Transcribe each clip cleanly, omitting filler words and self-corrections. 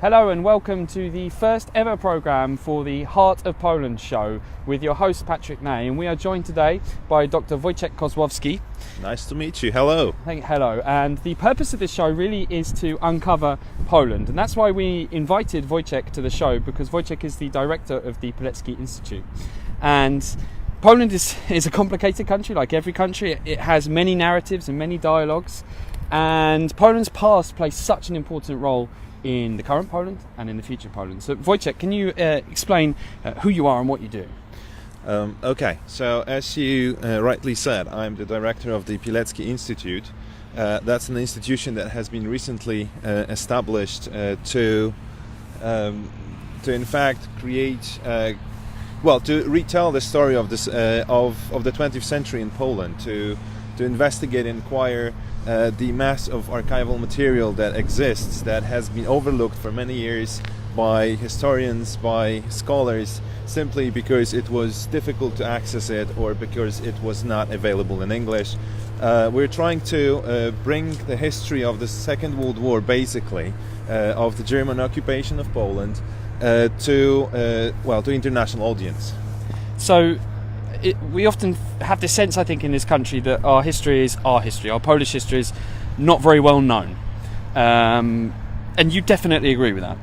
Hello and welcome to the first ever programme for the Heart of Poland show with your host Patrick Ney, and we are joined today by Dr. Wojciech Kozłowski. Nice to meet you. Hello. Hello. And the purpose of this show really is to uncover Poland, and that's why we invited Wojciech to the show, because Wojciech is the director of the Pilecki Institute. And Poland is a complicated country, like every country. It has many narratives and many dialogues, and Poland's past plays such an important role in the current Poland and in the future Poland. So Wojciech, can you explain who you are and what you do? Okay, so as you rightly said, I'm the director of the Pilecki Institute. That's an institution that has been recently established to in fact create, to retell the story of this of the 20th century in Poland, to investigate and inquire the mass of archival material that exists, that has been overlooked for many years by historians, by scholars, simply because it was difficult to access it or because it was not available in English. We're trying to bring the history of the Second World War, basically, of the German occupation of Poland, to international audience. So we often have this sense, I think, in this country that our history is our history. Our Polish history is not very well known. And you definitely agree with that.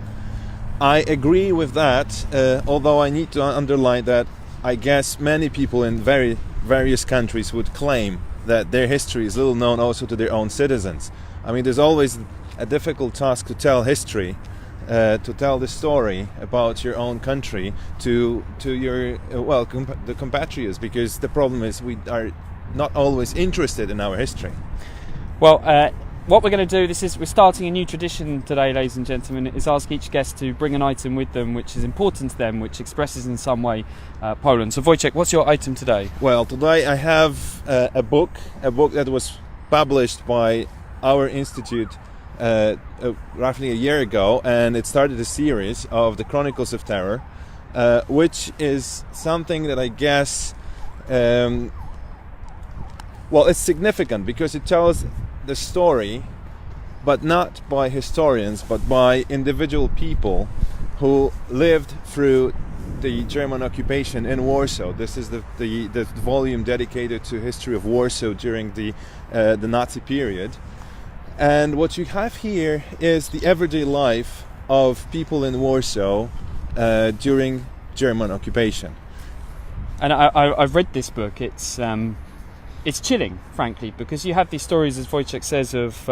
I agree with that, although I need to underline that I guess many people in various countries would claim that their history is little known also to their own citizens. I mean, there's always a difficult task to tell history, to tell the story about your own country to your the compatriots, because the problem is we are not always interested in our history. Well, what we're going to do, we're starting a new tradition today, ladies and gentlemen, is ask each guest to bring an item with them which is important to them, which expresses in some way Poland. So Wojciech, what's your item today? Well, today I have a book that was published by our institute roughly a year ago, and it started a series of the Chronicles of Terror, which is something that I guess it's significant because it tells the story, but not by historians, but by individual people who lived through the German occupation in Warsaw. This is the volume dedicated to history of Warsaw during the Nazi period. And what you have here is the everyday life of people in Warsaw during German occupation. And I've read this book. It's chilling, frankly, because you have these stories, as Wojciech says, of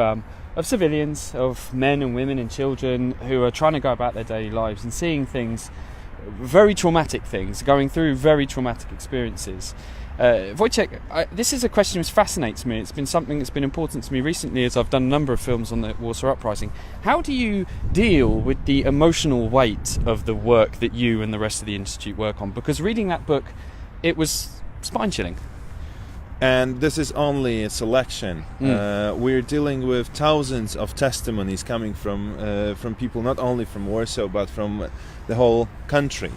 civilians, of men and women and children who are trying to go about their daily lives and seeing things, very traumatic things, going through very traumatic experiences. Wojciech, this is a question which fascinates me. It's been something that's been important to me recently as I've done a number of films on the Warsaw Uprising. How do you deal with the emotional weight of the work that you and the rest of the Institute work on? Because reading that book, it was spine-chilling. And this is only a selection. We're dealing with thousands of testimonies coming from people not only from Warsaw but from the whole country.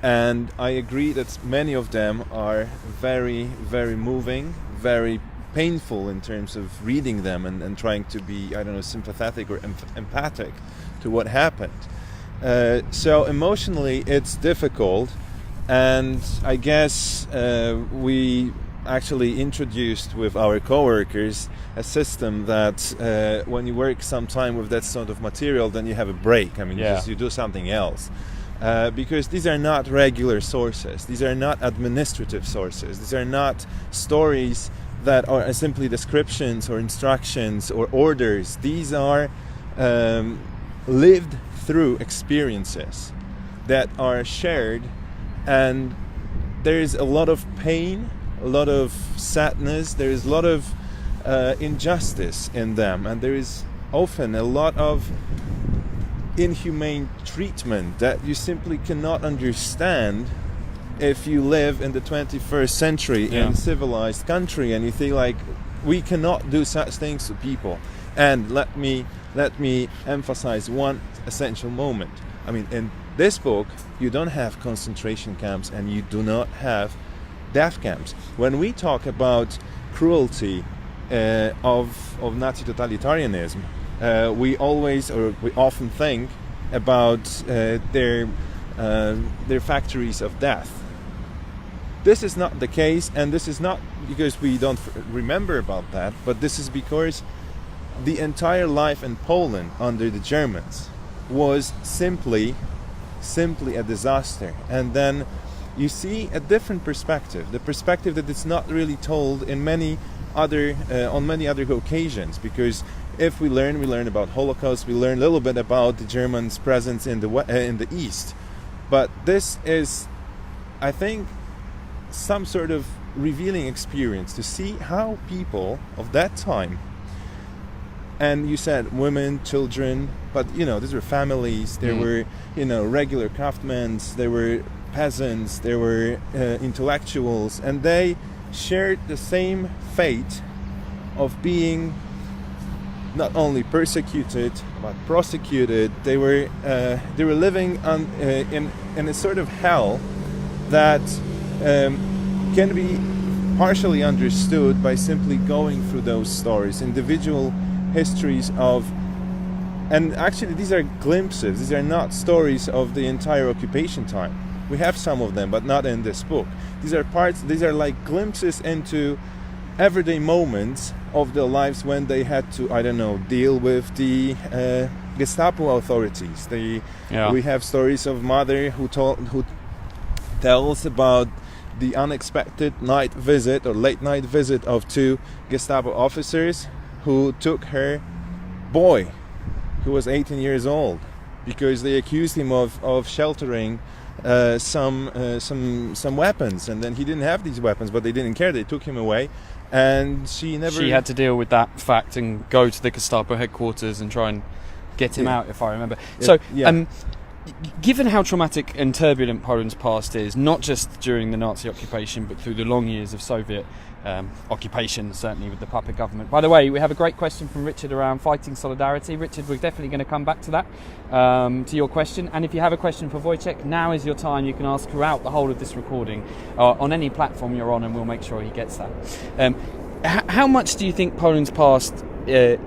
And I agree that many of them are very, very moving, very painful in terms of reading them and trying to be, sympathetic or empathic to what happened. So emotionally it's difficult, and I guess we actually introduced with our co-workers a system that when you work some time with that sort of material, then you have a break. You do something else. Because these are not regular sources. These are not administrative sources. These are not stories that are simply descriptions or instructions or orders. These are lived through experiences that are shared, and there is a lot of pain, a lot of sadness, there is a lot of injustice in them, and there is often a lot of inhumane treatment that you simply cannot understand if you live in the 21st century in a civilized country, and you think like, we cannot do such things to people. And let me emphasize one essential moment. In this book you don't have concentration camps and you do not have death camps. When we talk about cruelty of Nazi totalitarianism, we often think about their factories of death. This is not the case, and this is not because we don't remember about that, but this is because the entire life in Poland under the Germans was simply a disaster. And then you see a different perspective, the perspective that is not really told in many other on many other occasions, because if we learn about Holocaust, we learn a little bit about the Germans' presence in the East. But this is, I think, some sort of revealing experience to see how people of that time, and you said women, children, but these were families, there were regular craftsmen, there were peasants, there were intellectuals, and they shared the same fate of being not only persecuted but prosecuted. They were living in a sort of hell that can be partially understood by simply going through those stories, individual histories of, and actually these are glimpses, these are not stories of the entire occupation time. We have some of them, but not in this book. These are like glimpses into everyday moments of their lives when they had to, deal with the Gestapo authorities. We have stories of mother who tells about the unexpected night visit or late night visit of two Gestapo officers who took her boy, who was 18 years old, because they accused him of sheltering some weapons, and then he didn't have these weapons, but they didn't care. They took him away, and she had to deal with that fact and go to the Gestapo headquarters and try and get him out, if I remember. Given how traumatic and turbulent Poland's past is, not just during the Nazi occupation, but through the long years of Soviet occupation, certainly with the puppet government. By the way, we have a great question from Richard around fighting solidarity. Richard, we're definitely going to come back to that, to your question. And if you have a question for Wojciech, now is your time. You can ask throughout the whole of this recording on any platform you're on, and we'll make sure he gets that. How much do you think Poland's past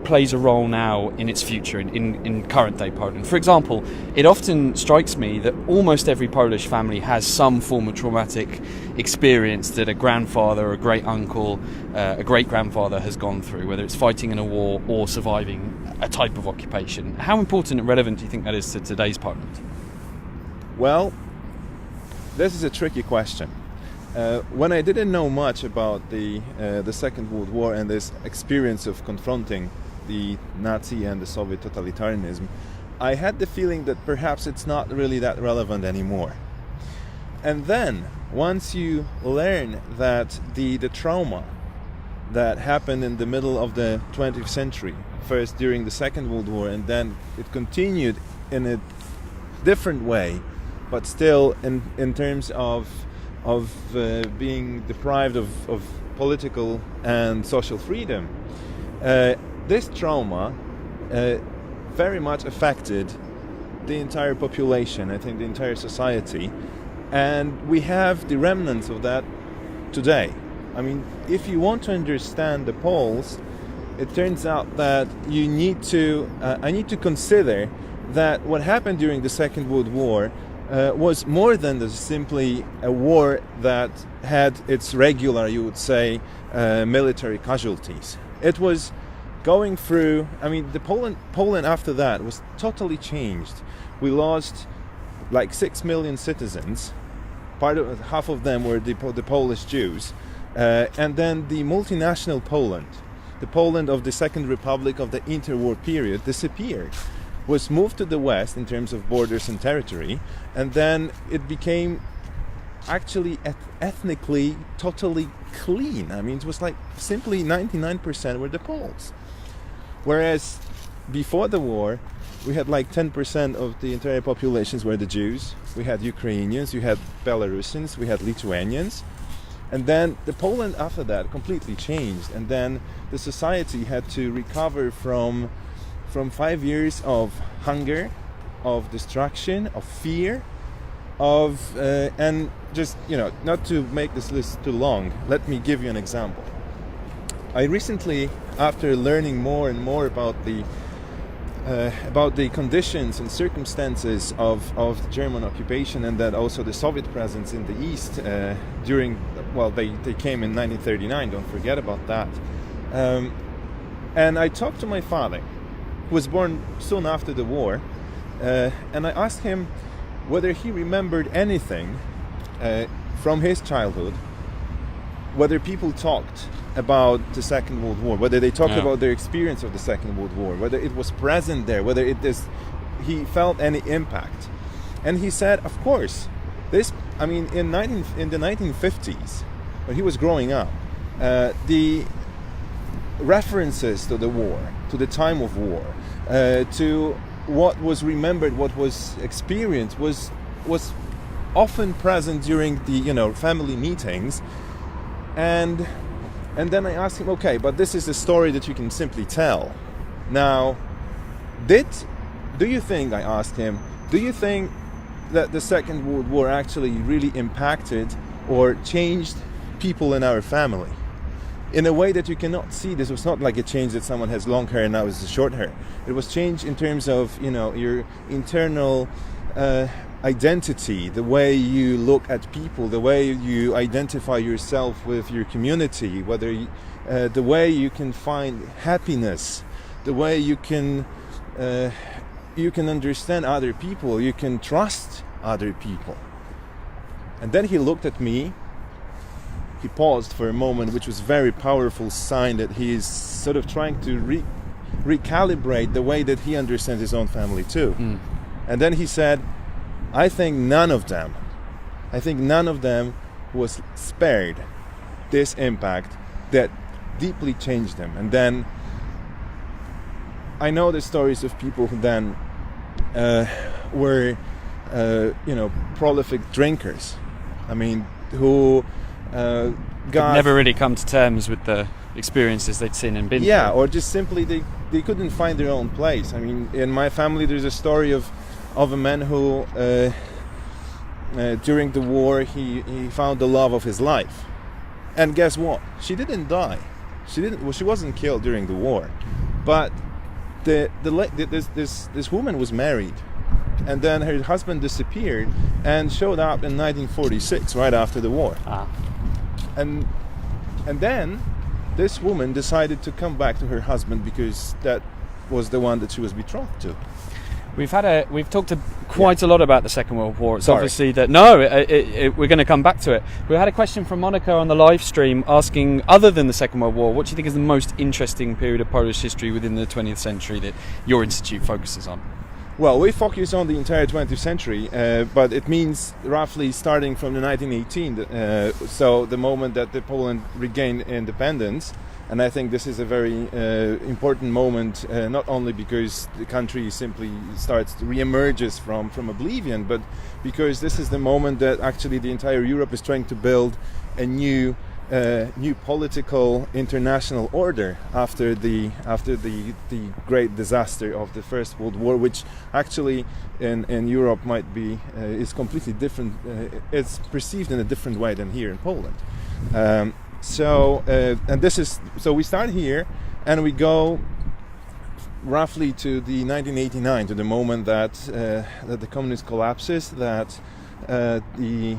plays a role now in its future, in current day Poland? For example, it often strikes me that almost every Polish family has some form of traumatic experience that a grandfather, a great uncle, a great grandfather has gone through, whether it's fighting in a war or surviving a type of occupation. How important and relevant do you think that is to today's Poland? Well, this is a tricky question. When I didn't know much about the Second World War and this experience of confronting the Nazi and the Soviet totalitarianism, I had the feeling that perhaps it's not really that relevant anymore. And then, once you learn that the trauma that happened in the middle of the 20th century, first during the Second World War, and then it continued in a different way, but still in terms of being deprived of political and social freedom, this trauma very much affected the entire population, I think the entire society, and we have the remnants of that today. I mean, if you want to understand the Poles, it turns out that I need to consider that what happened during the Second World War was more than simply a war that had its regular, you would say, military casualties. It was going through, the Poland after that was totally changed. We lost like 6 million citizens. Half of them were the Polish Jews. And then the multinational Poland, the Poland of the Second Republic of the interwar period, disappeared. Was moved to the west in terms of borders and territory, and then it became actually ethnically totally clean. It was like simply 99% were the Poles. Whereas before the war, we had like 10% of the entire populations were the Jews. We had Ukrainians, we had Belarusians, we had Lithuanians. And then the Poland after that completely changed, and then the society had to recover from 5 years of hunger, of destruction, of fear, and just, not to make this list too long, let me give you an example. I recently, after learning more and more about the about the conditions and circumstances of the German occupation, and that also the Soviet presence in the East during, well, they came in 1939, don't forget about that. And I talked to my father, who was born soon after the war, and I asked him whether he remembered anything from his childhood, whether people talked about the Second World War, whether they talked about their experience of the Second World War, whether it was present there, whether he felt any impact. And he said, of course, in the 1950s, when he was growing up, the references to the war, to the time of war, to what was remembered, what was experienced, was often present during the family meetings. And then I asked him, okay, but this is a story that you can simply tell. Now, do you think, I asked him, do you think that the Second World War actually really impacted or changed people in our family? In a way that you cannot see. This was not like a change that someone has long hair and now it's short hair. It was change in terms of, your internal identity, the way you look at people, the way you identify yourself with your community, whether the way you can find happiness, the way you can understand other people, you can trust other people. And then he looked at me, he paused for a moment, which was a very powerful sign that he is sort of trying to recalibrate the way that he understands his own family too. And then he said, I think none of them was spared this impact that deeply changed them. And then I know the stories of people who then were prolific drinkers. I mean, who never really come to terms with the experiences they'd seen and been through. Yeah, or just simply they couldn't find their own place. I mean, in my family there's a story of a man who during the war he found the love of his life, and guess what? She didn't die. She wasn't killed during the war, but this woman was married, and then her husband disappeared and showed up in 1946, right after the war. And then this woman decided to come back to her husband because that was the one that she was betrothed to. We've talked quite a lot about the Second World War. It's Sorry. Obviously that we're going to come back to it. We had a question from Monica on the live stream asking, other than the Second World War, what do you think is the most interesting period of Polish history within the 20th century that your institute focuses on? Well, we focus on the entire 20th century, but it means roughly starting from the 1918, so the moment that Poland regained independence. And I think this is a very important moment, not only because the country simply starts to re-emerges from oblivion, but because this is the moment that actually the entire Europe is trying to build a new political international order after the great disaster of the First World War, which actually in Europe might be is completely different. It's perceived in a different way than here in Poland. So we start here, and we go roughly to the 1989, to the moment that the communist collapses, that the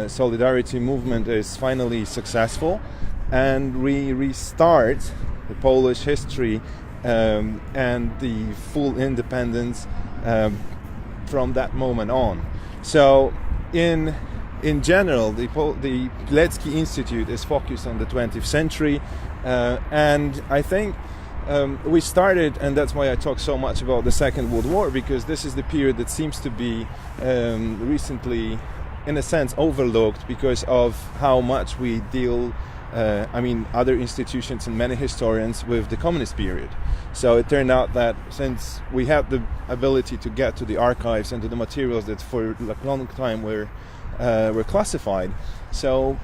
solidarity movement is finally successful, and we restart the Polish history and the full independence from that moment on. So in general, the Pilecki Institute is focused on the 20th century, and I think we started, and that's why I talk so much about the Second World War, because this is the period that seems to be recently, in a sense, overlooked because of how much we deal, other institutions and many historians, with the communist period. So it turned out that since we had the ability to get to the archives and to the materials that for a long time were were classified. So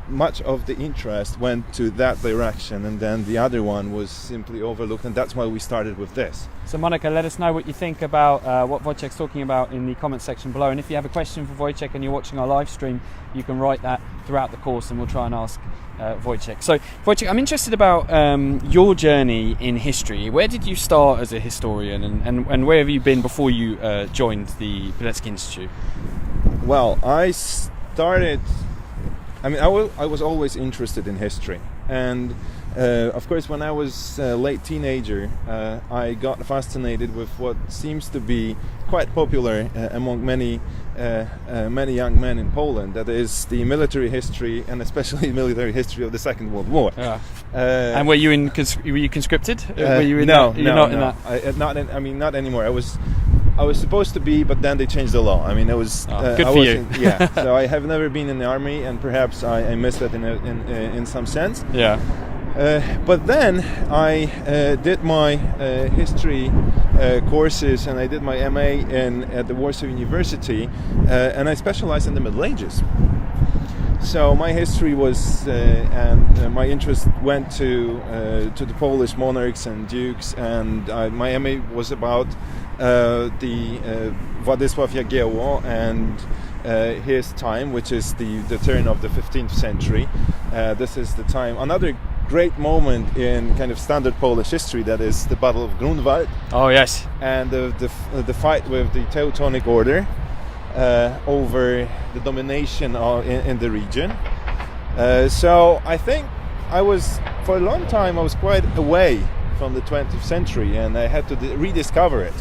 much of the interest went to that direction, and then the other one was simply overlooked, and that's why we started with this. So Monica, let us know what you think about what Wojciech's talking about in the comment section below, and if you have a question for Wojciech and you're watching our live stream, you can write that throughout the course and we'll try and ask Wojciech. So Wojciech, I'm interested about your journey in history. Where did you start as a historian, and where have you been before you joined the Pilecki Institute? Well, I was always interested in history, and of course when I was a late teenager I got fascinated with what seems to be quite popular among many young men in Poland, that is the military history, and especially military history of the Second World War. And were you conscripted? Were you in no, that? no, not in that? not anymore. I was supposed to be, but then they changed the law. I mean, it was good for you. Yeah, so I have never been in the army, and perhaps I missed that in some sense. Yeah. But then I did my history courses, and I did my MA at the Warsaw University, and I specialized in the Middle Ages. So my history was, and my interest went to the Polish monarchs and dukes, and my MA was about the Władysław Jagiełło and his time, which is the turn of the 15th century. This is the time, another great moment in kind of standard Polish history, that is the Battle of Grunwald. Oh yes. And the fight with the Teutonic Order over the domination in the region. So I think for a long time I was quite away from the 20th century, and I had to rediscover it.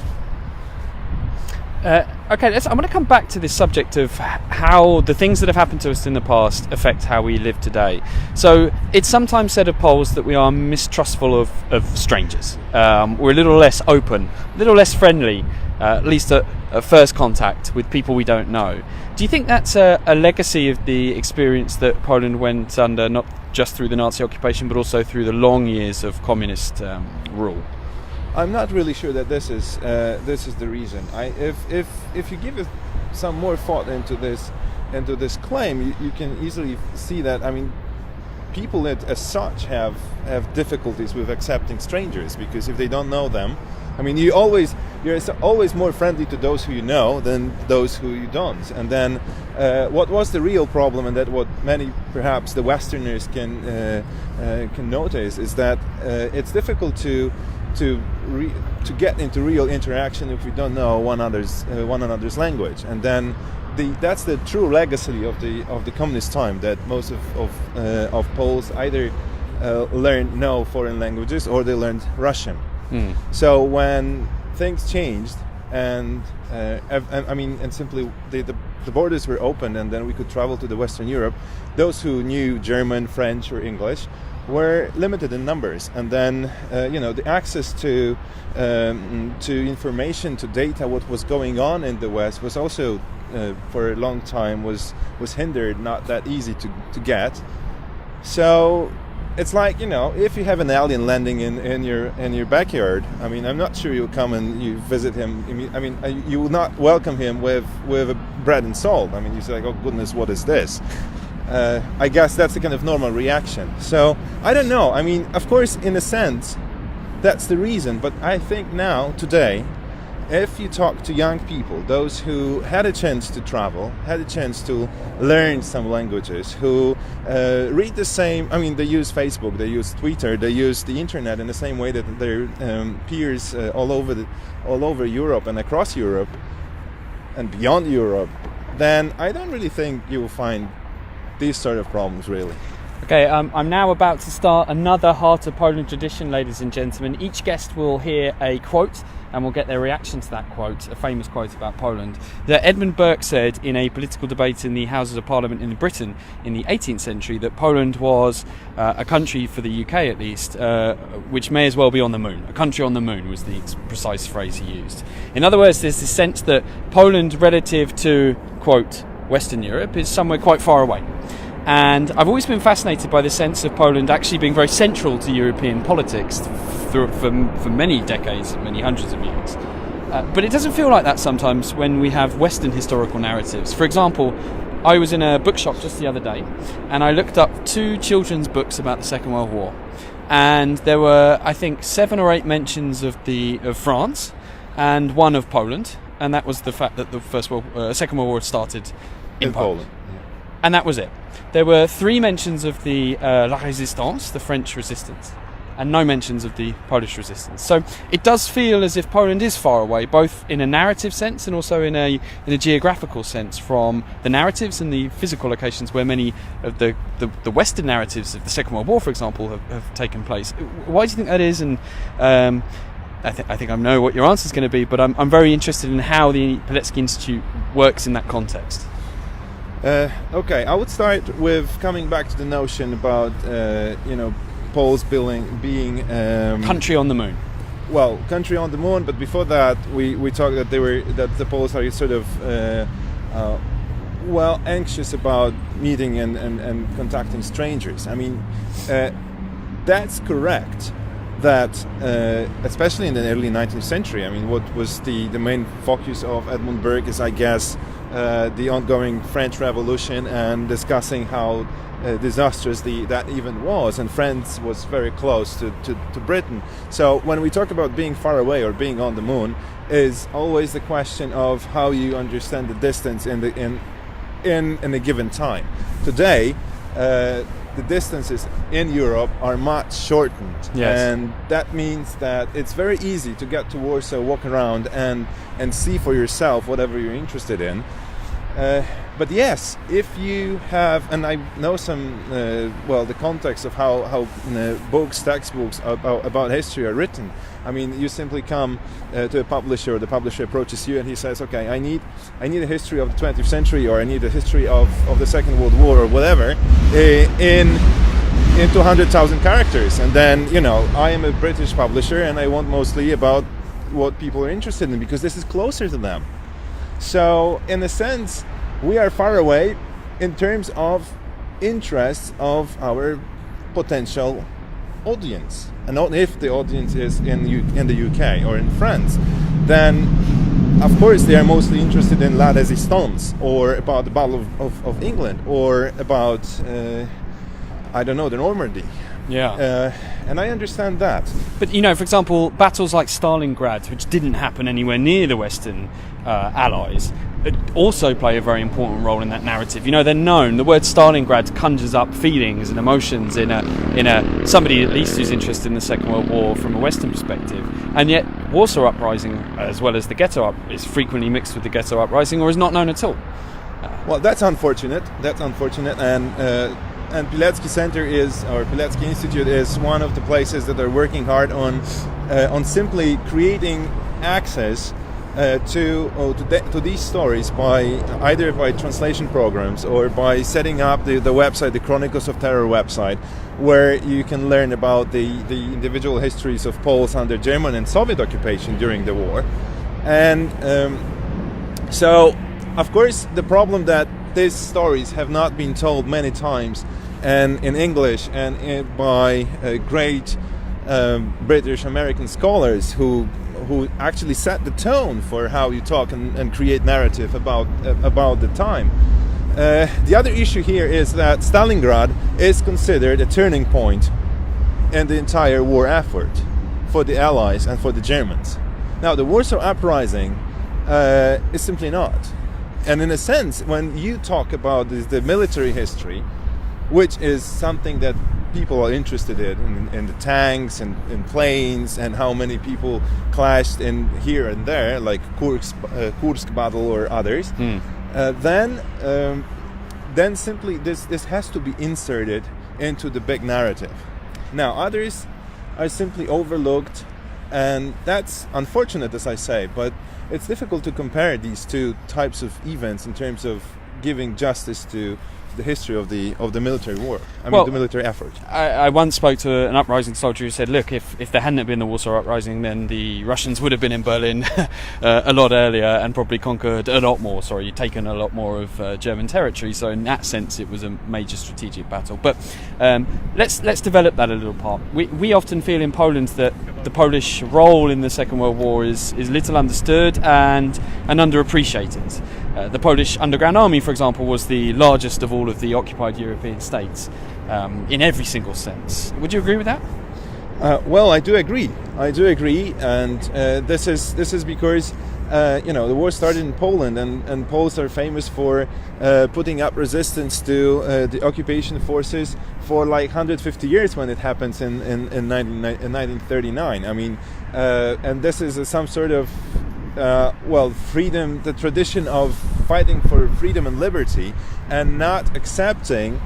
Okay, I'm going to come back to this subject of how the things that have happened to us in the past affect how we live today. So it's sometimes said of Poles that we are mistrustful of strangers. We're a little less open, a little less friendly, at least at first contact with people we don't know. Do you think that's a legacy of the experience that Poland went under, not just through the Nazi occupation, but also through the long years of communist rule? I'm not really sure that this is the reason. If you give it some more thought into this claim, you can easily see that, I mean, people as such have difficulties with accepting strangers, because if they don't know them, I mean, you're always more friendly to those who you know than those who you don't. And then what was the real problem, and that what many perhaps the Westerners can notice, is that it's difficult to get into real interaction if we don't know one another's language. And then that's the true legacy of the communist time, that most of Poles either learned no foreign languages or they learned Russian. So when things changed, and simply the borders were opened, and then we could travel to the Western Europe, those who knew German, French, or English were limited in numbers, and then the access to information, to data, what was going on in the West was also for a long time was hindered, not that easy to get. So it's like, if you have an alien landing in your backyard, I mean, I'm not sure you'll come and you visit him. I mean, you will not welcome him with a bread and salt. I mean, you say like, oh goodness, what is this? I guess that's the kind of normal reaction. So I don't know. I mean, of course, in a sense, that's the reason. But I think now, today, if you talk to young people, those who had a chance to travel, had a chance to learn some languages, who read the same, I mean, they use Facebook, they use Twitter, they use the internet in the same way that their peers all over Europe and across Europe and beyond Europe, then I don't really think you will find these sort of problems, really. Okay, I'm now about to start another Heart of Poland tradition, ladies and gentlemen. Each guest will hear a quote, and we'll get their reaction to that quote, a famous quote about Poland. That Edmund Burke said in a political debate in the Houses of Parliament in Britain in the 18th century that Poland was a country, for the UK at least, which may as well be on the moon. A country on the moon was the precise phrase he used. In other words, there's this sense that Poland, relative to, quote, Western Europe, is somewhere quite far away. And I've always been fascinated by the sense of Poland actually being very central to European politics for many decades, many hundreds of years. But it doesn't feel like that sometimes when we have Western historical narratives. For example, I was in a bookshop just the other day, and I looked up 2 children's books about the Second World War, and there were, I think, 7 or 8 mentions of France, and 1 of Poland, and that was the fact that the Second World War started in Poland. Yeah. And that was it. There were 3 mentions of the La Résistance, the French resistance, and no mentions of the Polish resistance. So it does feel as if Poland is far away, both in a narrative sense and also in a geographical sense, from the narratives and the physical locations where many of the Western narratives of the Second World War, for example, have taken place. Why do you think that is? And I think I know what your answer is going to be, but I'm very interested in how the Pilecki Institute works in that context. Okay, I would start with coming back to the notion about Poles being country on the moon. Well, country on the moon, but before that, we talked that the Poles are sort of anxious about meeting and contacting strangers. I mean, that's correct. That especially in the early 19th century, I mean, what was the main focus of Edmund Burke is, I guess, the ongoing French Revolution and discussing how disastrous that event was, and France was very close to Britain. So when we talk about being far away or being on the moon, is always the question of how you understand the distance in a given time. Today, the distances in Europe are much shortened, yes. And that means that it's very easy to get to Warsaw, walk around, and see for yourself whatever you're interested in. But yes, if you have, and I know some, the context of how textbooks about history are written. I mean, you simply come to a publisher, or the publisher approaches you, and he says, "Okay, I need a history of the 20th century, or I need a history of the Second World War, or whatever, in 200,000 characters." And then, I am a British publisher, and I want mostly about what people are interested in, because this is closer to them. So, in a sense, we are far away in terms of interests of our potential audience. And if the audience is in the UK or in France, then of course they are mostly interested in La Résistance, or about the Battle of England, or about the Normandy. Yeah. And I understand that. But, for example, battles like Stalingrad, which didn't happen anywhere near the Western allies, also play a very important role in that narrative. They're known. The word Stalingrad conjures up feelings and emotions in a somebody at least who's interested in the Second World War from a Western perspective. And yet, Warsaw Uprising, as well as the Ghetto is frequently mixed with the Ghetto Uprising, or is not known at all. Well, that's unfortunate. And Pilecki Center Pilecki Institute is one of the places that are working hard on simply creating access to these stories either by translation programs, or by setting up the website, the Chronicles of Terror website, where you can learn about the individual histories of Poles under German and Soviet occupation during the war. And so, of course, the problem that these stories have not been told many times, and in English, and by great British American scholars who actually set the tone for how you talk and create narrative about the time. The other issue here is that Stalingrad is considered a turning point in the entire war effort for the Allies and for the Germans. Now, the Warsaw Uprising is simply not. And in a sense, when you talk about the military history, which is something that people are interested in the tanks and in planes, and how many people clashed in here and there, like Kursk battle or others, then simply this has to be inserted into the big narrative. Now, others are simply overlooked, and that's unfortunate, as I say, but it's difficult to compare these two types of events in terms of giving justice to the history of the military war. The military effort. I once spoke to an uprising soldier who said, look, if there hadn't been the Warsaw Uprising, then the Russians would have been in Berlin a lot earlier and probably conquered a lot more. Taken a lot more of German territory. So in that sense, it was a major strategic battle. But let's develop that a little part. We often feel in Poland that the Polish role in the Second World War is little understood and underappreciated. The Polish Underground Army, for example, was the largest of all of the occupied European states in every single sense. Would you agree with that? Well, I do agree, and this is because the war started in Poland, and Poles are famous for putting up resistance to the occupation forces for like 150 years when it happens in 1939. And this is some sort of freedom, the tradition of fighting for freedom and liberty, and not accepting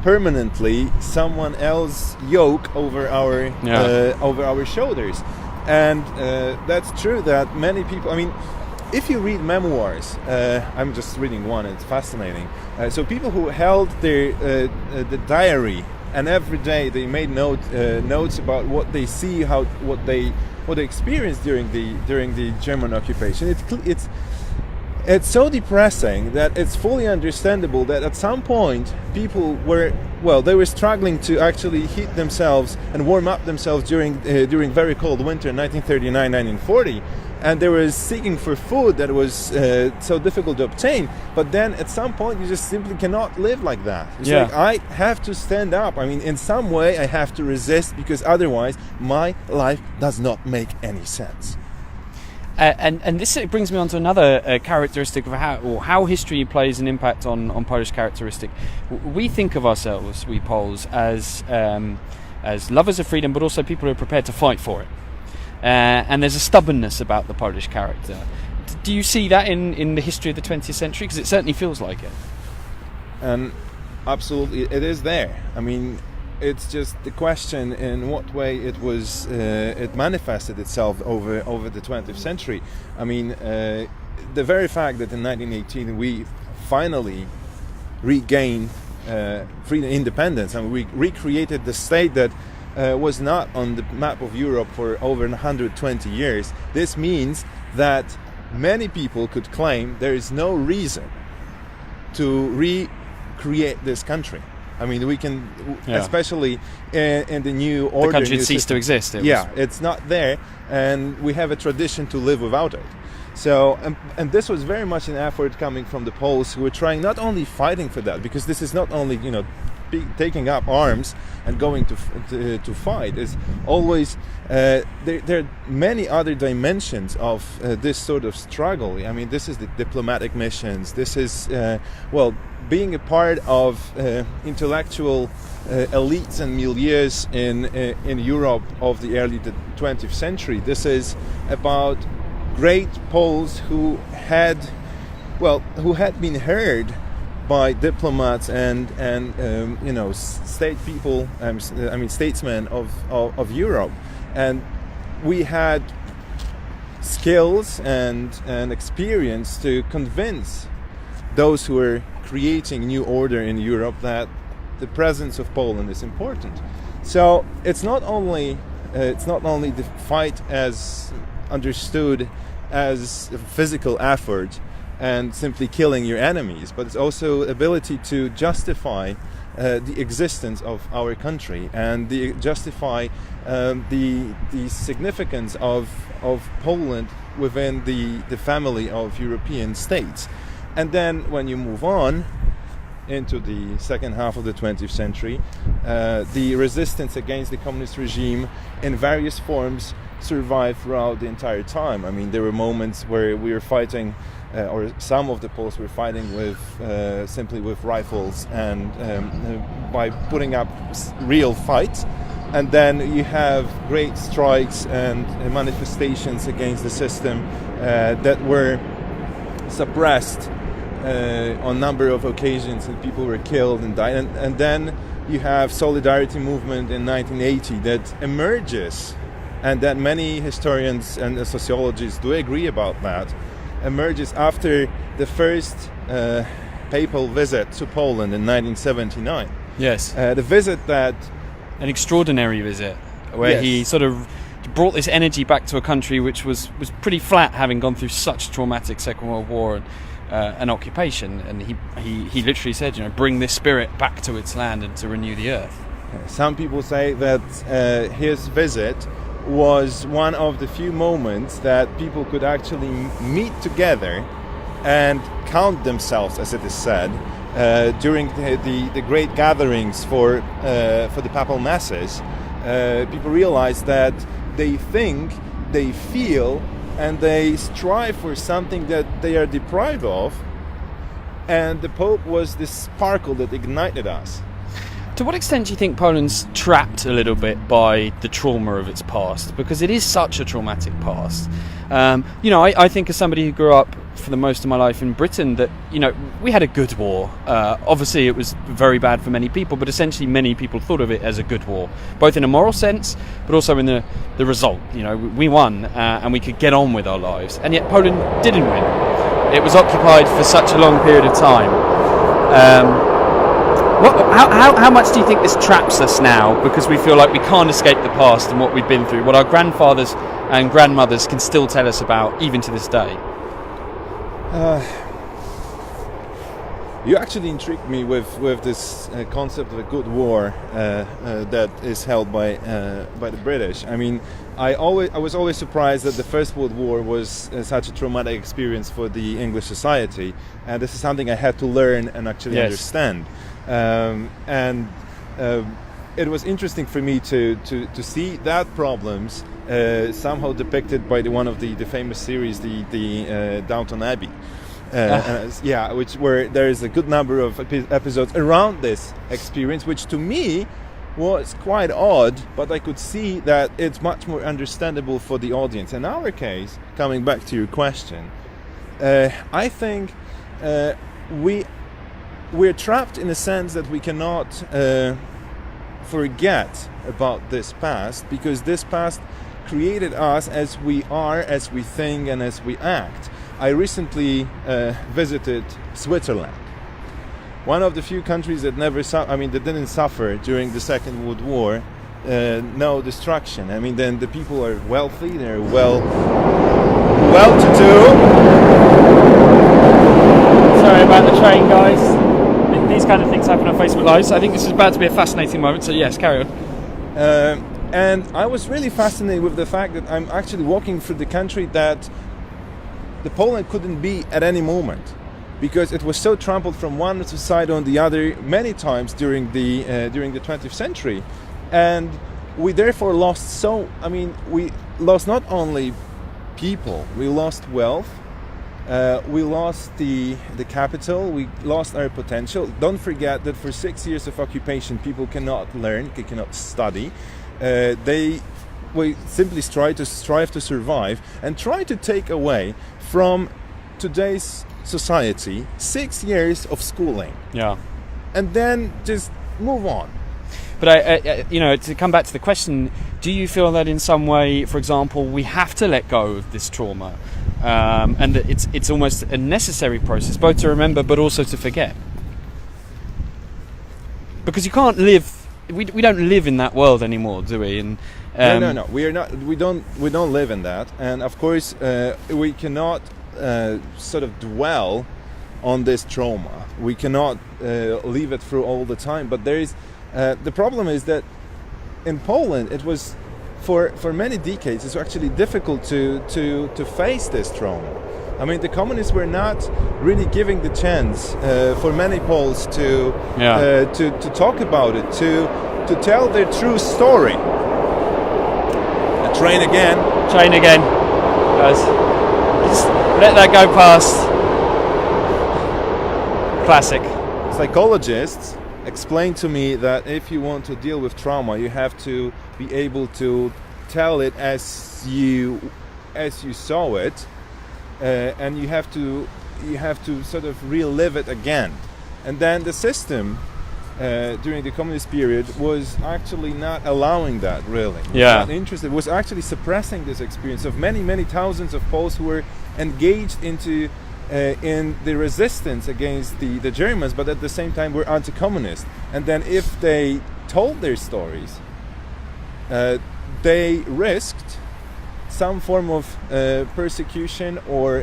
permanently someone else's yoke over our shoulders. And that's true that many people, if you read memoirs, I'm just reading one, it's fascinating. So people who held the diary, and every day they made notes about what they see, what they experienced during the German occupation. It's so depressing that it's fully understandable that at some point people were struggling to actually heat themselves and warm up themselves during very cold winter 1939-1940, and they were seeking for food that was so difficult to obtain. But then at some point you just simply cannot live like that. It's like, I have to stand up. In some way I have to resist, because otherwise my life does not make any sense. And this brings me on to another characteristic of how history plays an impact on Polish characteristic. We think of ourselves, we Poles, as lovers of freedom, but also people who are prepared to fight for it. And there's a stubbornness about the Polish character. Do you see that in the history of the 20th century? Because it certainly feels like it. And absolutely, it is there. It's just the question in what way it manifested itself over the 20th century. The very fact that in 1918 we finally regained freedom, independence, and we recreated the state that was not on the map of Europe for over 120 years. This means that many people could claim there is no reason to recreate this country. We can, especially in the new order. The country had ceased to exist. It's not there, and we have a tradition to live without it. So, and this was very much an effort coming from the Poles, who were trying, not only fighting for that, because this is not only taking up arms and going to fight. Is always there are many other dimensions of this sort of struggle. This is the diplomatic missions. This is being a part of intellectual elites and milieus in Europe of the early 20th century. This is about great Poles who had been heard by diplomats and statesmen of Europe, and we had skills and experience to convince those who were creating new order in Europe that the presence of Poland is important. So it's not only the fight as understood as a physical effort and simply killing your enemies, but it's also ability to justify the existence of our country and justify the significance of Poland within the family of European states. And then when you move on into the second half of the 20th century, the resistance against the communist regime in various forms survived throughout the entire time. There were moments where we were fighting, or some of the Poles were fighting with simply with rifles and by putting up real fights. And then you have great strikes and manifestations against the system that were suppressed on a number of occasions, and people were killed and died. And then you have solidarity movement in 1980 that emerges, and that many historians and sociologists do agree about that, emerges after the first papal visit to Poland in 1979. Yes. The visit that... An extraordinary visit where he sort of brought this energy back to a country which was pretty flat, having gone through such traumatic Second World War and an occupation. And he literally said, bring this spirit back to its land and to renew the earth. Some people say that his visit was one of the few moments that people could actually meet together and count themselves, as it is said, during the great gatherings for the papal masses. People realize that they think, they feel, and they strive for something that they are deprived of, and the Pope was this sparkle that ignited us. To what extent do you think Poland's trapped a little bit by the trauma of its past? Because it is such a traumatic past. I think as somebody who grew up for the most of my life in Britain that, we had a good war. Obviously it was very bad for many people, but essentially many people thought of it as a good war, both in a moral sense, but also in the result. We won and we could get on with our lives. And yet Poland didn't win. It was occupied for such a long period of time. How much do you think this traps us now, because we feel like we can't escape the past and what we've been through, what our grandfathers and grandmothers can still tell us about even to this day? You actually intrigued me with this concept of a good war that is held by the British. I mean, I was always surprised that the First World War was such a traumatic experience for the English society, and this is something I had to learn and actually understand. It was interesting for me to see that problems somehow depicted by one of the famous series, the Downton Abbey. Where there is a good number of episodes around this experience, which to me was quite odd, but I could see that it's much more understandable for the audience. In our case, coming back to your question, I think we're trapped in a sense that we cannot forget about this past, because this past created us as we are, as we think, and as we act. I recently visited Switzerland, one of the few countries that that didn't suffer during the Second World War, no destruction. I mean, then the people are wealthy, they're well-to-do. Sorry about the train, guys. These kind of things happen on Facebook Live, so I think this is about to be a fascinating moment, so yes, carry on. And I was really fascinated with the fact that I'm actually walking through the country that the Poland couldn't be at any moment, because it was so trampled from one side on the other many times during the 20th century, and we therefore lost we lost not only people, we lost wealth, we lost the capital, we lost our potential. Don't forget that for 6 years of occupation, people cannot learn, they cannot study. We simply strive to survive and try to take away from today's society 6 years of schooling. Yeah. And then just move on. But to come back to the question, do you feel that in some way, for example, we have to let go of this trauma, and that it's almost a necessary process, both to remember but also to forget? Because you can't live. We don't live in that world anymore, do we? And no. We are not. We don't live in that. And of course, we cannot sort of dwell on this trauma. We cannot leave it through all the time. But there is. The problem is that in Poland, it was for many decades. It's actually difficult to face this trauma. I mean, the communists were not really giving the chance for many Poles to talk about it, to tell their true story. Train again. Guys, just let that go past. Classic. Psychologists explain to me that if you want to deal with trauma, you have to be able to tell it as you saw it. And you have to sort of relive it again, and then the system during the communist period was actually not allowing that. Really, not interested. Was actually suppressing this experience of many thousands of Poles who were engaged into in the resistance against the Germans, but at the same time were anti-communist. And then if they told their stories, they risked some form of persecution or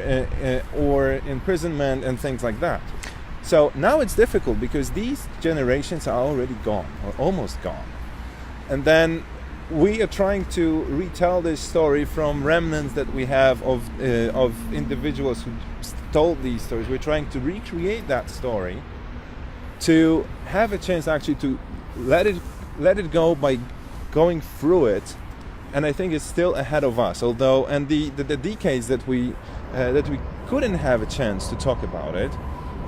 imprisonment and things like that. So now it's difficult because these generations are already gone or almost gone. And then we are trying to retell this story from remnants that we have of individuals who told these stories. We're trying to recreate that story to have a chance actually to let it go by going through it. And I think it's still ahead of us. Although, and the decades that we couldn't have a chance to talk about it,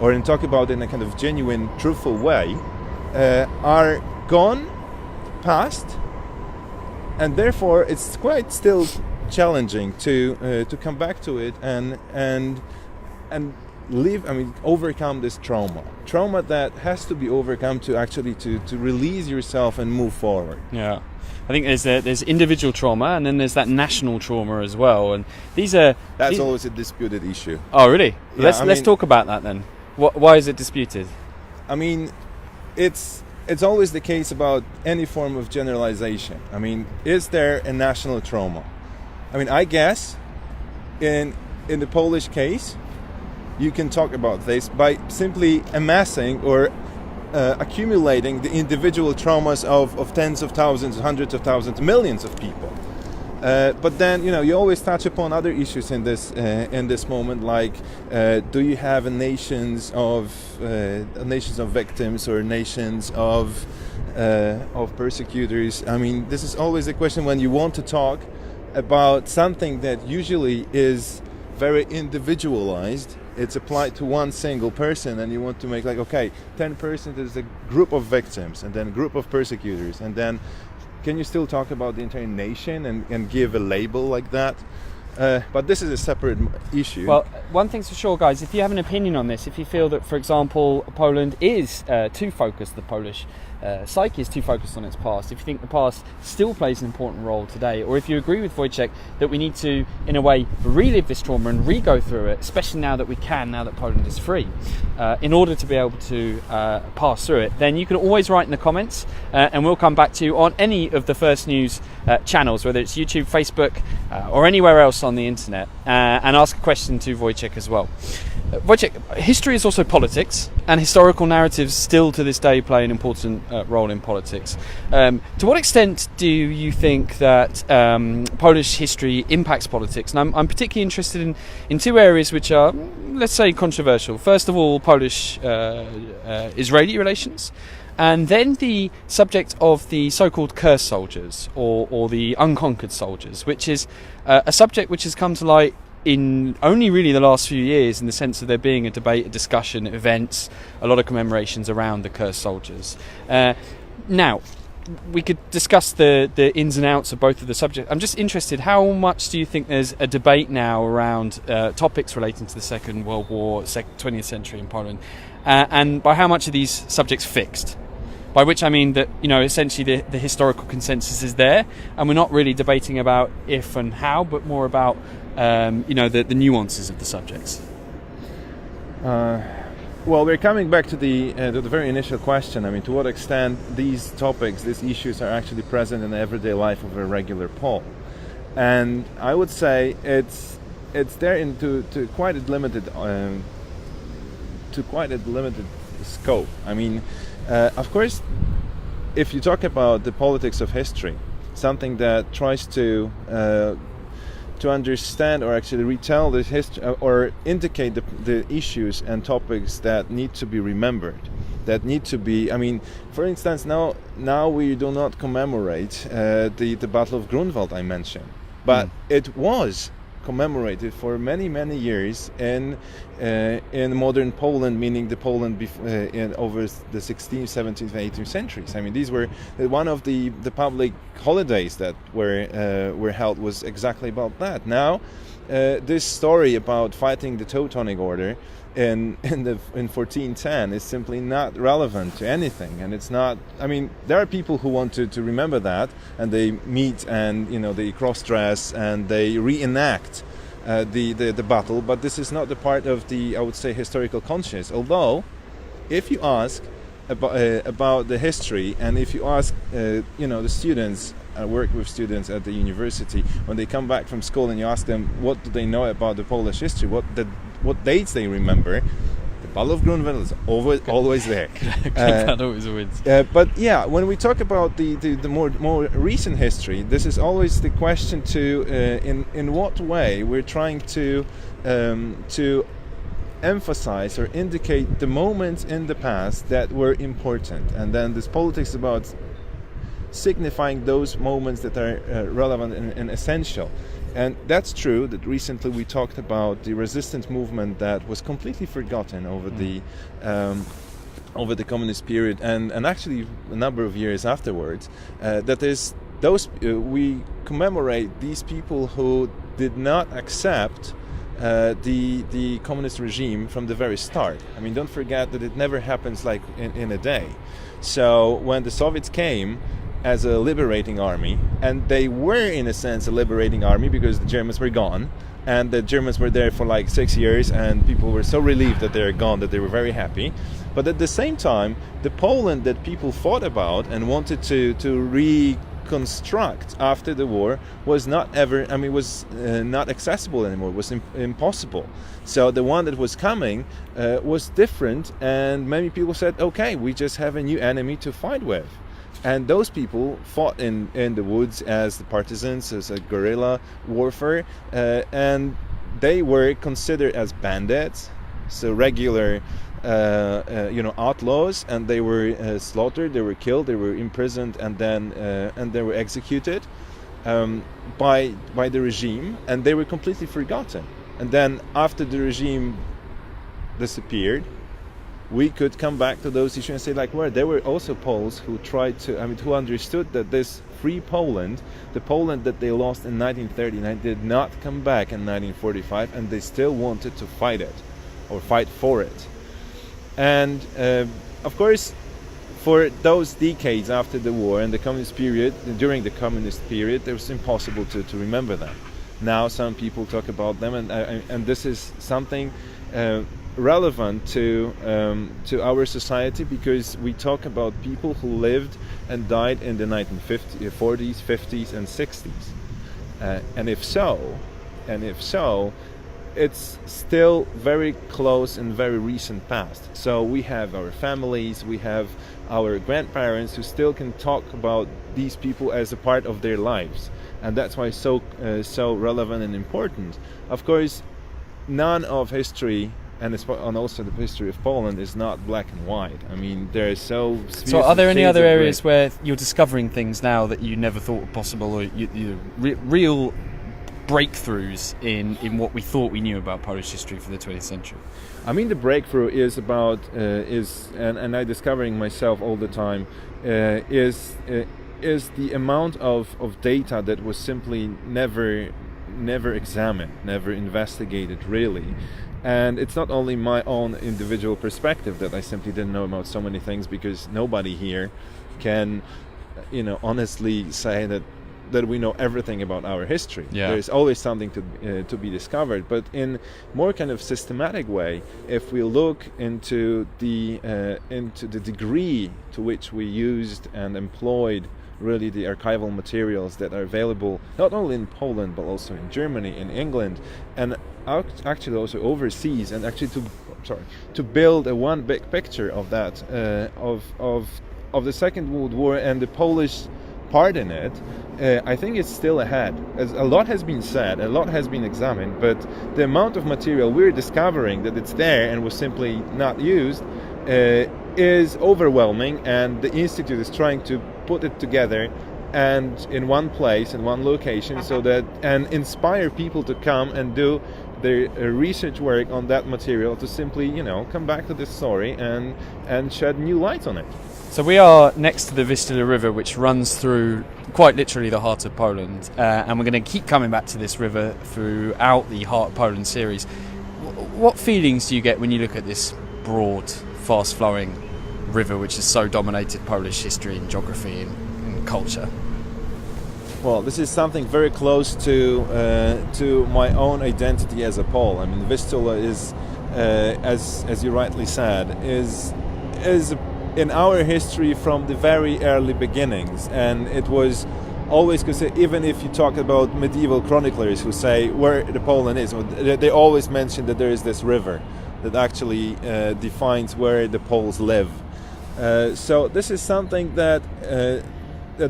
or talk about it in a kind of genuine, truthful way, are gone, past, and therefore it's quite still challenging to come back to it and live. I mean, overcome this trauma that has to be overcome to actually to release yourself and move forward. Yeah. I think there's individual trauma, and then there's that national trauma as well, and that's always a disputed issue. Oh, really? Yeah, let's talk about that then. Why is it disputed? I mean, it's always the case about any form of generalization. I mean, is there a national trauma? I mean, I guess in the Polish case, you can talk about this by simply amassing or accumulating the individual traumas of tens of thousands, hundreds of thousands, millions of people. But then, you always touch upon other issues in this moment, like do you have nations of victims or nations of persecutors? I mean, this is always a question when you want to talk about something that usually is very individualized. It's applied to one single person, and you want to make 10% is a group of victims, and then a group of persecutors, and then can you still talk about the entire nation and give a label like that? But this is a separate issue. Well, one thing's for sure, guys, if you have an opinion on this, if you feel that, for example, Poland is too focused, the Polish psyche is too focused on its past, if you think the past still plays an important role today, or if you agree with Wojciech that we need to, in a way, relive this trauma and re-go through it, especially now that Poland is free, in order to be able to pass through it, then you can always write in the comments, and we'll come back to you on any of the First News channels, whether it's YouTube, Facebook, or anywhere else on the internet, and ask a question to Wojciech as well. Wojciech, history is also politics, and historical narratives still to this day play an important role in politics. To what extent do you think that Polish history impacts politics? And I'm particularly interested in two areas which are, let's say, controversial. First of all, Polish-Israeli relations, and then the subject of the so-called cursed soldiers, or the unconquered soldiers, which is a subject which has come to light in only really the last few years, in the sense of there being a debate, a discussion, events, a lot of commemorations around the cursed soldiers. Now, we could discuss the ins and outs of both of the subjects. I'm just interested, how much do you think there's a debate now around topics relating to the Second World War, 20th century in Poland, and by how much are these subjects fixed? By which I mean that, essentially the historical consensus is there, and we're not really debating about if and how, but more about the nuances of the subjects. Well, we're coming back to the very initial question. I mean, to what extent these topics, these issues, are actually present in the everyday life of a regular Pole? And I would say it's there to quite a limited scope. I mean, of course, if you talk about the politics of history, something that tries to understand or actually retell the history or indicate the issues and topics that need to be remembered, that need to be, I mean, for instance, now we do not commemorate the Battle of Grunwald I mentioned, but it was commemorated for many years in modern Poland, meaning the Poland over the 16th, 17th, and 18th centuries. I mean, these were one of the public holidays that were held was exactly about that. Now, this story about fighting the Teutonic Order in 1410 is simply not relevant to anything, and it's not. I mean, there are people who want to remember that, and they meet and they cross-dress and they reenact the battle, but this is not the part of the, I would say, historical consciousness. Although, if you ask about the history, and if you ask, the students, I work with students at the university, when they come back from school and you ask them what do they know about the Polish history, what dates they remember, the Battle of Grunwald is always there. Always wins. But yeah, when we talk about the more recent history, this is always the question to in what way we're trying to emphasize or indicate the moments in the past that were important, and then this politics about signifying those moments that are relevant and essential. And that's true that recently we talked about the resistance movement that was completely forgotten over the communist period and actually a number of years afterwards. That is, we commemorate these people who did not accept the communist regime from the very start. I mean, don't forget that it never happens like in a day. So when the Soviets came as a liberating army, and they were in a sense a liberating army because the Germans were gone, and the Germans were there for like 6 years, and people were so relieved that they were gone that they were very happy. But at the same time, the Poland that people fought about and wanted to reconstruct after the war was not accessible anymore, was impossible. So the one that was coming was different, and many people said, okay, we just have a new enemy to fight with. And those people fought in the woods as the partisans, as a guerrilla warfare, and they were considered as bandits, so regular outlaws, and they were slaughtered, they were killed, they were imprisoned, and then they were executed by the regime, and they were completely forgotten. And then after the regime disappeared, we could come back to those issues and say, like, well, there were also Poles who who understood that this free Poland, the Poland that they lost in 1939, did not come back in 1945, and they still wanted to fight it, or fight for it. And of course, for those decades after the war and the communist period, during the communist period, it was impossible to remember them. Now some people talk about them, and this is something relevant to our society, because we talk about people who lived and died in the 1940s, 50s, and 60s. And if so, it's still very close and very recent past. So we have our families, we have our grandparents who still can talk about these people as a part of their lives, and that's why it's so relevant and important. Of course, none of history, and also the history of Poland, is not black and white. I mean, there are so are there any other areas where you're discovering things now that you never thought were possible, or real breakthroughs in what we thought we knew about Polish history for the 20th century? I mean, the breakthrough is about and I'm discovering myself all the time, is the amount of data that was simply never examined, never investigated, really. And it's not only my own individual perspective that I simply didn't know about so many things, because nobody here can, honestly say that we know everything about our history. Yeah. There's always something to be discovered, but in more kind of systematic way, if we look into the degree to which we used and employed really the archival materials that are available not only in Poland but also in Germany, in England, and actually also overseas, and actually to build a one big picture of that of the Second World War and the Polish part in it, I think it's still ahead. As a lot has been said, a lot has been examined, but the amount of material we're discovering that it's there and was simply not used is overwhelming, and the Institute is trying to put it together and in one place, in one location, so that and inspire people to come and do their research work on that material, to simply come back to this story and shed new light on it. So we are next to the Vistula River, which runs through quite literally the heart of Poland, and we're going to keep coming back to this river throughout the Heart of Poland series. What feelings do you get when you look at this broad, fast-flowing river which has so dominated Polish history and geography and culture? Well, this is something very close to my own identity as a Pole. I mean, Vistula is, as you rightly said, is in our history from the very early beginnings, and it was always considered. Even if you talk about medieval chroniclers who say where the Poland is, they always mention that there is this river that actually defines where the Poles live. So this is something that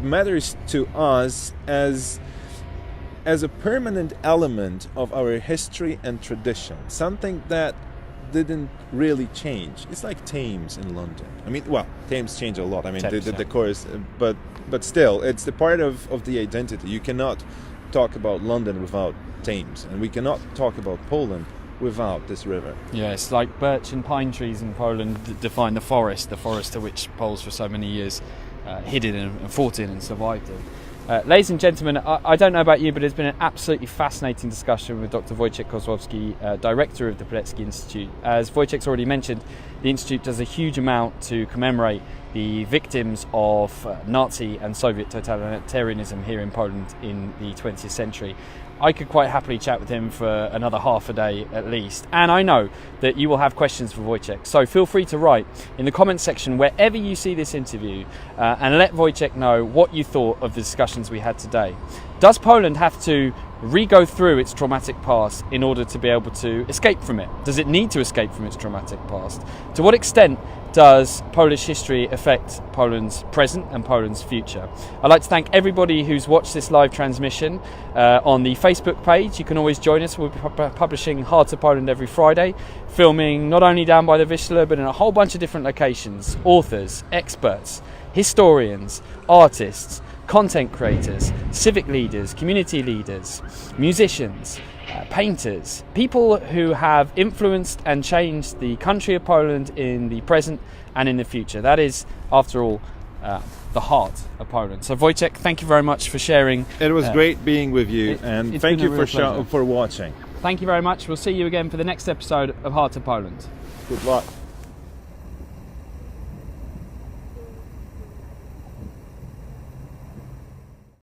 matters to us as a permanent element of our history and tradition, something that didn't really change. It's like Thames in London. I mean, well, Thames changed a lot. I mean, the course, but still, it's the part of the identity. You cannot talk about London without Thames, and we cannot talk about Poland without this river. Yeah, it's like birch and pine trees in Poland define the forest to which Poles for so many years hid in and fought in and survived in. Ladies and gentlemen, I don't know about you, but it's been an absolutely fascinating discussion with Dr. Wojciech Kozłowski, Director of the Pilecki Institute. As Wojciech's already mentioned, the Institute does a huge amount to commemorate the victims of Nazi and Soviet totalitarianism here in Poland in the 20th century. I could quite happily chat with him for another half a day at least. And I know that you will have questions for Wojciech. So feel free to write in the comments section wherever you see this interview and let Wojciech know what you thought of the discussions we had today. Does Poland have to re-go through its traumatic past in order to be able to escape from it? Does it need to escape from its traumatic past? To what extent does Polish history affect Poland's present and Poland's future? I'd like to thank everybody who's watched this live transmission on the Facebook page. You can always join us. We'll be publishing Heart of Poland every Friday, filming not only down by the Vistula but in a whole bunch of different locations. Authors, experts, historians, artists, content creators, civic leaders, community leaders, musicians, painters, people who have influenced and changed the country of Poland in the present and in the future. That is, after all, the heart of Poland. So Wojciech, thank you very much for sharing. It was great being with you, and thank you for watching. Thank you very much. We'll see you again for the next episode of Heart of Poland. Good luck.